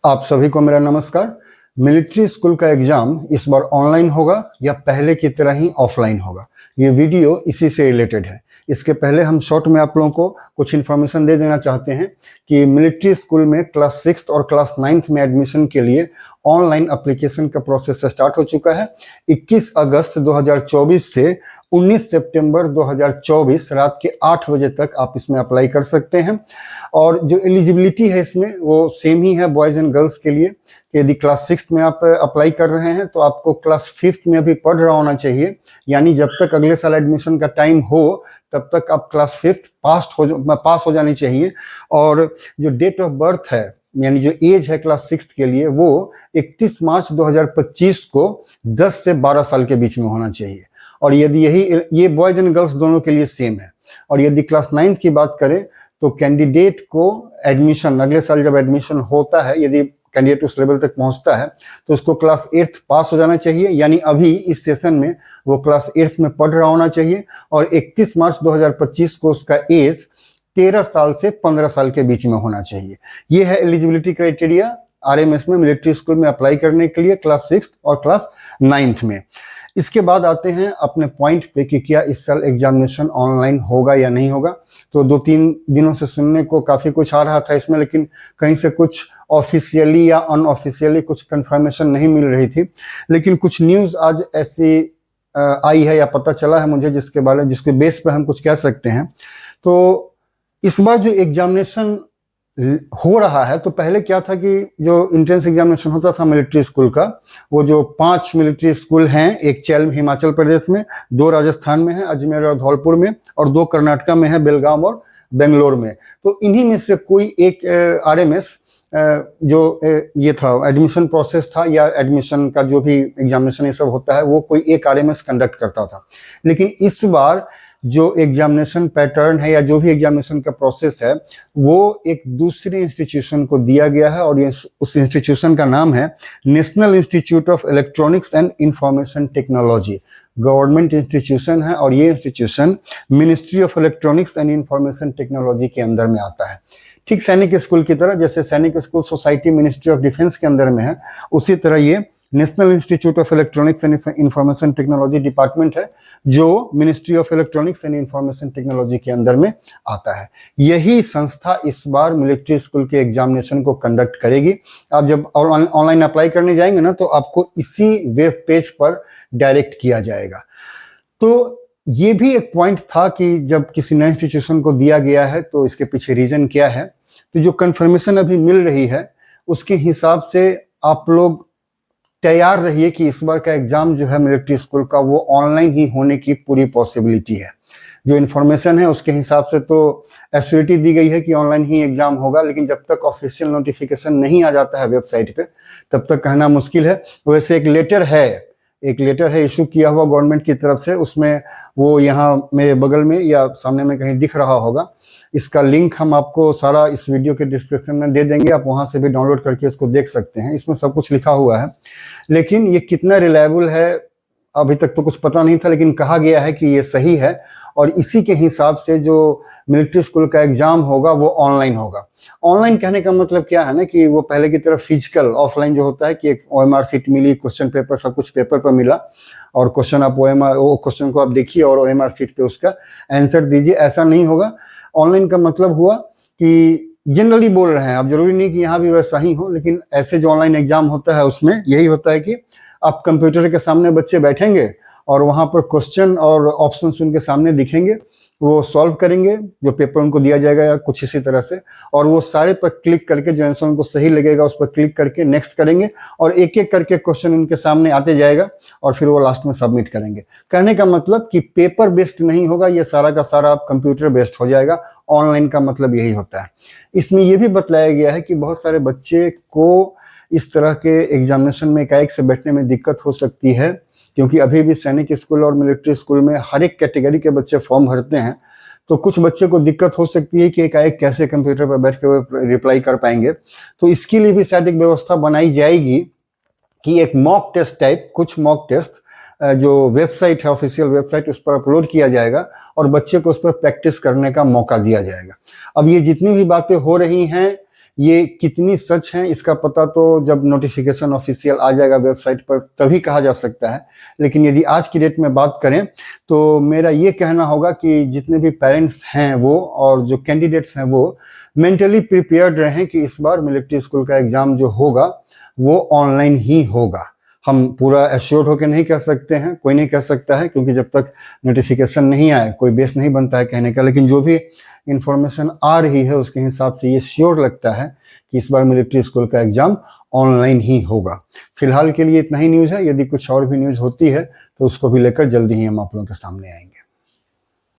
आप सभी को मेरा नमस्कार। मिलिट्री स्कूल का एग्जाम इस बार ऑनलाइन होगा या पहले की तरह ही ऑफलाइन होगा, ये वीडियो इसी से रिलेटेड है। इसके पहले हम शॉर्ट में आप लोगों को कुछ इन्फॉर्मेशन दे देना चाहते हैं कि मिलिट्री स्कूल में क्लास 6 और क्लास 9 में एडमिशन के लिए ऑनलाइन एप्लीकेशन का प्रोसेस स्टार्ट हो चुका है। 21 अगस्त 2024 से 19 सितंबर 2024 रात के 8 बजे तक आप इसमें अप्लाई कर सकते हैं। और जो एलिजिबिलिटी है इसमें वो सेम ही है बॉयज़ एंड गर्ल्स के लिए। यदि क्लास 6 में आप अप्लाई कर रहे हैं तो आपको क्लास 5 में भी पढ़ रहा होना चाहिए, यानी जब तक अगले साल एडमिशन का टाइम हो तब तक आप क्लास 5 पास हो जानी चाहिए। और जो डेट ऑफ बर्थ है यानी जो एज है क्लास 6 के लिए वो 31 मार्च 2025 को 10 से 12 साल के बीच में होना चाहिए। और यदि ये बॉयज एंड गर्ल्स दोनों के लिए सेम है। और यदि क्लास 9 की बात करें तो कैंडिडेट को एडमिशन अगले साल जब एडमिशन होता है, यदि कैंडिडेट उस लेवल तक पहुंचता है तो उसको क्लास 8 पास हो जाना चाहिए, यानी अभी इस सेशन में वो क्लास 8 में पढ़ रहा होना चाहिए। और 31 मार्च 2025 को उसका एज 13 साल से 15 साल के बीच में होना चाहिए। ये है एलिजिबिलिटी क्राइटेरिया आरएमएस में मिलिट्री स्कूल में अप्लाई करने के लिए क्लास 6 और क्लास 9 में। इसके बाद आते हैं अपने पॉइंट पे कि क्या इस साल एग्जामिनेशन ऑनलाइन होगा या नहीं होगा। तो 2-3 दिनों से सुनने को काफ़ी कुछ आ रहा था इसमें, लेकिन कहीं से कुछ ऑफिशियली या अनऑफिशियली कुछ कंफर्मेशन नहीं मिल रही थी। लेकिन कुछ न्यूज़ आज ऐसी आई है या पता चला है मुझे जिसके बेस पर हम कुछ कह सकते हैं। तो इस बार जो एग्जामिनेशन हो रहा है, तो पहले क्या था कि जो इंट्रेंस एग्जामिनेशन होता था मिलिट्री स्कूल का, वो जो 5 मिलिट्री स्कूल हैं, एक चैल हिमाचल प्रदेश में, 2 राजस्थान में है अजमेर और धौलपुर में, और 2 कर्नाटका में है बेलगाम और बेंगलोर में। तो इन्हीं में से कोई एक आरएमएस जो ये था एडमिशन प्रोसेस था या एडमिशन का जो भी एग्जामिनेशन ये सब होता है वो कोई एक आरएमएस कंडक्ट करता था। लेकिन इस बार जो एग्जामिनेशन पैटर्न है या जो भी एग्जामिनेशन का प्रोसेस है वो एक दूसरे इंस्टीट्यूशन को दिया गया है, और उस इंस्टीट्यूशन का नाम है national institute of electronics and information technology. Government institution है और ये institution ministry of electronics and information technology के अंदर में आता है। ठीक सैनिक स्कूल की तरह, जैसे सैनिक school society ministry of defence के अंदर में है, उसी तरह ये national institute of electronics and information technology department है जो ministry of electronics and information technology के अंदर में आता है। यही संस्था इस बार मिलिट्री स्कूल के एग्जामिनेशन को कंडक्ट करेगी। आप जब ऑनलाइन अप्लाई करने जाएंगे ना तो आपको इसी वेब पेज पर डायरेक्ट किया जाएगा। तो ये भी एक पॉइंट था कि जब किसी नए इंस्टीट्यूशन को दिया गया है तो इसके पीछे रीजन क्या है। तो जो कंफर्मेशन अभी मिल रही है उसके हिसाब से आप लोग तैयार रहिए कि इस बार का एग्जाम जो है मिलिट्री स्कूल का वो ऑनलाइन ही होने की पूरी पॉसिबिलिटी है। जो इन्फॉर्मेशन है उसके हिसाब से तो एश्योरिटी दी गई है कि ऑनलाइन ही एग्जाम होगा, लेकिन जब तक ऑफिशियल नोटिफिकेशन नहीं आ जाता है वेबसाइट पे तब तक कहना मुश्किल है। वैसे एक लेटर है इशू किया हुआ गवर्नमेंट की तरफ से, उसमें वो यहाँ मेरे बगल में या सामने में कहीं दिख रहा होगा। इसका लिंक हम आपको सारा इस वीडियो के डिस्क्रिप्शन में दे देंगे, आप वहाँ से भी डाउनलोड करके इसको देख सकते हैं। इसमें सब कुछ लिखा हुआ है, लेकिन ये कितना रिलायबल है अभी तक तो कुछ पता नहीं था, लेकिन कहा गया है कि ये सही है। और इसी के हिसाब से जो मिलिट्री स्कूल का एग्जाम होगा वो ऑनलाइन होगा। ऑनलाइन कहने का मतलब क्या है ना कि वो पहले की तरह फिजिकल ऑफलाइन जो होता है कि एक ओएमआर सीट मिली, क्वेश्चन पेपर सब कुछ पेपर पर मिला और क्वेश्चन आप वो क्वेश्चन को आप देखिए और ओएमआर सीट पे उसका आंसर दीजिए, ऐसा नहीं होगा। ऑनलाइन का मतलब हुआ कि जनरली बोल रहे हैं, अब जरूरी नहीं कि यहाँ भी वैसा ही हो, लेकिन ऐसे जो ऑनलाइन एग्जाम होता है उसमें यही होता है कि आप कंप्यूटर के सामने बच्चे बैठेंगे और वहाँ पर क्वेश्चन और ऑप्शन उनके सामने दिखेंगे, वो सॉल्व करेंगे जो पेपर उनको दिया जाएगा या कुछ इसी तरह से, और वो सारे पर क्लिक करके जो आंसर उनको सही लगेगा उस पर क्लिक करके नेक्स्ट करेंगे और एक एक करके क्वेश्चन उनके सामने आते जाएगा और फिर वो लास्ट में सबमिट करेंगे। कहने का मतलब कि पेपर बेस्ड नहीं होगा, ये सारा का सारा आप कंप्यूटर बेस्ड हो जाएगा। ऑनलाइन का मतलब यही होता है। इसमें यह भी बतलाया गया है कि बहुत सारे बच्चे को इस तरह के एग्जामिनेशन में एकाएक से बैठने में दिक्कत हो सकती है, क्योंकि अभी भी सैनिक स्कूल और मिलिट्री स्कूल में हर एक कैटेगरी के बच्चे फॉर्म भरते हैं। तो कुछ बच्चे को दिक्कत हो सकती है कि एकाएक कैसे कंप्यूटर पर बैठ के वो रिप्लाई कर पाएंगे। तो इसके लिए भी शायद एक व्यवस्था बनाई जाएगी कि एक मॉक टेस्ट टाइप, कुछ मॉक टेस्ट जो वेबसाइट है ऑफिशियल वेबसाइट उस पर अपलोड किया जाएगा और बच्चे को उस पर प्रैक्टिस करने का मौका दिया जाएगा। अब ये जितनी भी बातें हो रही हैं ये कितनी सच हैं इसका पता तो जब नोटिफिकेशन ऑफिशियल आ जाएगा वेबसाइट पर तभी कहा जा सकता है। लेकिन यदि आज की डेट में बात करें तो मेरा ये कहना होगा कि जितने भी पेरेंट्स हैं वो और जो कैंडिडेट्स हैं वो मेंटली प्रिपेयर्ड रहें कि इस बार मिलिट्री स्कूल का एग्ज़ाम जो होगा वो ऑनलाइन ही होगा। हम पूरा एश्योर्ड होकर नहीं कह सकते हैं, कोई नहीं कह सकता है, क्योंकि जब तक नोटिफिकेशन नहीं आए कोई बेस नहीं बनता है कहने का। लेकिन जो भी इंफॉर्मेशन आ रही है उसके हिसाब से ये श्योर लगता है कि इस बार मिलिट्री स्कूल का एग्ज़ाम ऑनलाइन ही होगा। फिलहाल के लिए इतना ही न्यूज़ है। यदि कुछ और भी न्यूज़ होती है तो उसको भी लेकर जल्दी ही हम आप लोगों के सामने आएंगे।